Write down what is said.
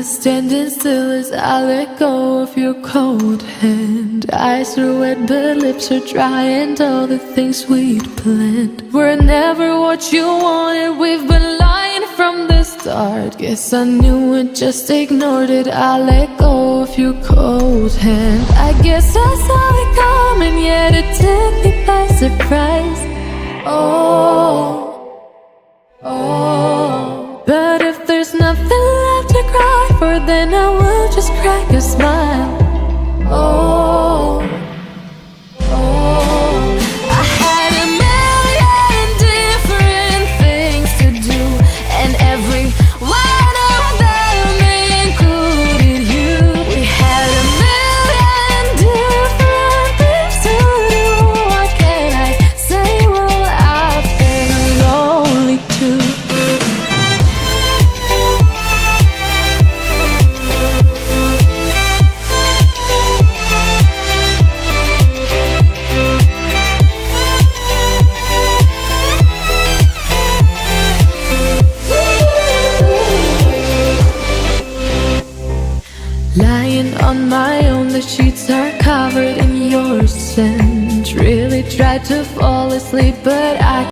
standing still as I let go of your cold hand. Eyes are wet but lips are dry, and all the things we'd planned were never what you wanted. We've been lying from the start. Guess I knew it, just ignored it. I let go of your cold hand. I guess I saw it coming, yet it took me by surprise. But if there's nothing left to cry for, then I will just crack a smile. I had a million different things to do, and every one of them included you. We had a million different things to do. What can I say? Well, I've been lonely too. Lying on my own, the sheets are covered in your scent. Really tried to fall asleep, but I